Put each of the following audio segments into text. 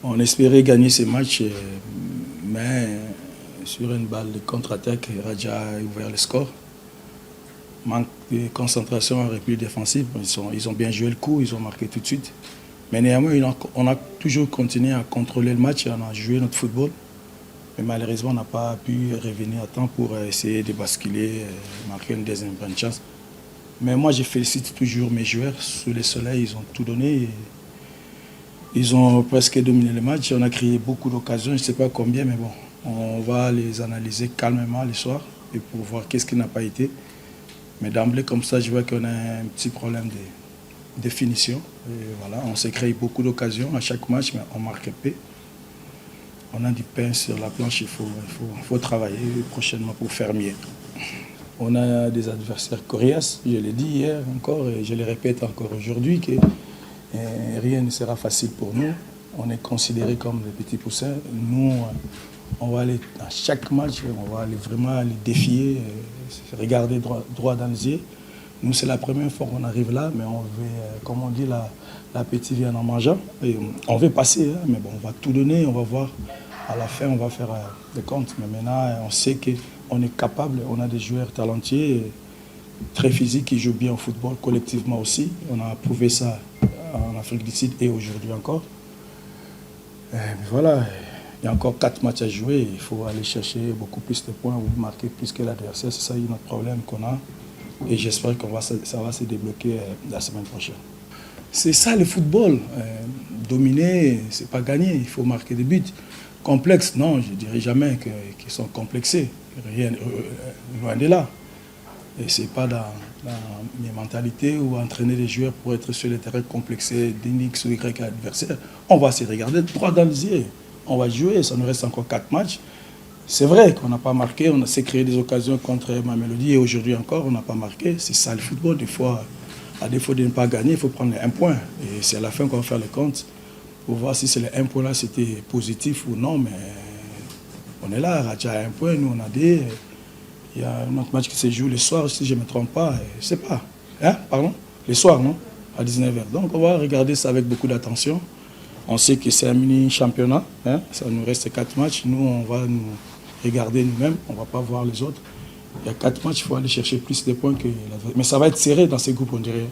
On espérait gagner ces matchs, mais sur une balle de contre-attaque, Raja a ouvert le score. Manque de concentration en repli défensif. Ils ont bien joué le coup, ils ont marqué tout de suite. Mais néanmoins, on a toujours continué à contrôler le match, on a joué notre football. Mais malheureusement, on n'a pas pu revenir à temps pour essayer de basculer, marquer une deuxième bonne chance. Mais moi, je félicite toujours mes joueurs. Sous le soleil, ils ont tout donné. Ils ont presque dominé le match. On a créé beaucoup d'occasions, je ne sais pas combien, mais bon, on va les analyser calmement le soir et pour voir qu'est-ce qui n'a pas été. Mais d'emblée, comme ça, je vois qu'on a un petit problème de finition. Et voilà, on s'est créé beaucoup d'occasions à chaque match, mais on marque peu. On a du pain sur la planche, il faut travailler prochainement pour faire mieux. On a des adversaires coriaces, je l'ai dit hier encore et je le répète encore aujourd'hui, que rien ne sera facile pour nous. On est considérés comme des petits poussins. Nous, on va aller à chaque match, on va aller vraiment les défier, regarder droit dans les yeux. Nous, c'est la première fois qu'on arrive là, mais on veut, comme on dit, la petite vient en mangeant. Et on veut passer, hein, mais bon, on va tout donner, on va voir. À la fin, on va faire des comptes. Mais maintenant, on sait qu'on est capable, on a des joueurs talentueux, très physiques, qui jouent bien au football, collectivement aussi. On a prouvé ça en Afrique du Sud et aujourd'hui encore. Mais voilà, il y a encore 4 matchs à jouer. Il faut aller chercher beaucoup plus de points ou marquer plus que l'adversaire. C'est ça notre problème qu'on a. Et j'espère que ça va se débloquer la semaine prochaine. C'est ça le football. Dominer, ce n'est pas gagner. Il faut marquer des buts. Complexe, non, je ne dirais jamais qu'ils sont complexés. Rien, loin de là. Et ce n'est pas dans mes mentalités ou entraîner les joueurs pour être sur le terrain complexé d'un X ou Y adversaire. On va se regarder droit dans les yeux. On va jouer, ça nous reste encore 4 matchs. C'est vrai qu'on n'a pas marqué, on s'est créé des occasions contre Mamelodi et aujourd'hui encore, on n'a pas marqué. C'est ça le football. Des fois, à défaut de ne pas gagner, il faut prendre les 1 point. Et c'est à la fin qu'on va faire le compte pour voir si c'est les 1 point là, c'était positif ou non. Mais on est là, Raja a 1 point, nous on a des. Il y a un autre match qui se joue le soir, si je ne me trompe pas. Je ne sais pas. Hein? Pardon? Le soir, non? À 19h. Donc on va regarder ça avec beaucoup d'attention. On sait que c'est un mini-championnat. Hein? Ça nous reste 4 matchs. Nous, on va nous regarder nous-mêmes. On ne va pas voir les autres. Il y a 4 matchs, il faut aller chercher plus de points que l'adversaire. Mais ça va être serré dans ces groupes, on dirait.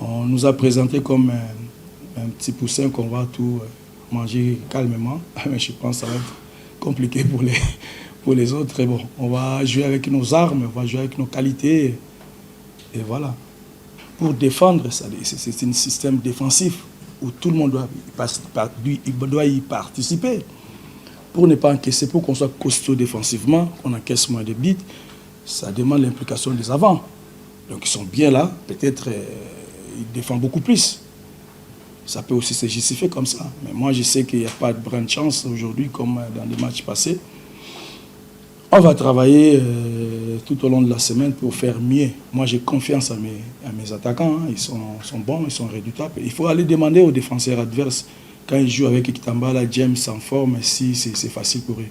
On nous a présenté comme un petit poussin qu'on va tout manger calmement. Mais je pense que ça va être compliqué pour les autres. Et bon, on va jouer avec nos armes, on va jouer avec nos qualités. Et voilà. Pour défendre, c'est un système défensif où tout le monde doit y participer. Pour ne pas encaisser, pour qu'on soit costaud défensivement, qu'on encaisse moins de buts, ça demande l'implication des avants. Donc ils sont bien là, peut-être ils défendent beaucoup plus. Ça peut aussi se justifier comme ça. Mais moi, je sais qu'il n'y a pas de grande chance aujourd'hui comme dans les matchs passés. On va travailler tout au long de la semaine pour faire mieux. Moi, j'ai confiance à mes attaquants. Hein. Ils sont bons, ils sont redoutables. Il faut aller demander aux défenseurs adverses, quand ils jouent avec Kitambala, James en forme, si c'est facile pour eux.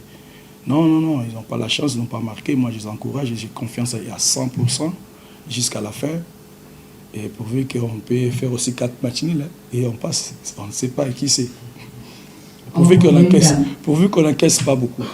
Non, ils n'ont pas la chance, ils n'ont pas marqué. Moi, je les encourage et j'ai confiance à 100% jusqu'à la fin. Et pourvu qu'on peut faire aussi 4 matchs nuls, hein, et on passe. On ne sait pas qui c'est. Pourvu qu'on n'encaisse pas beaucoup.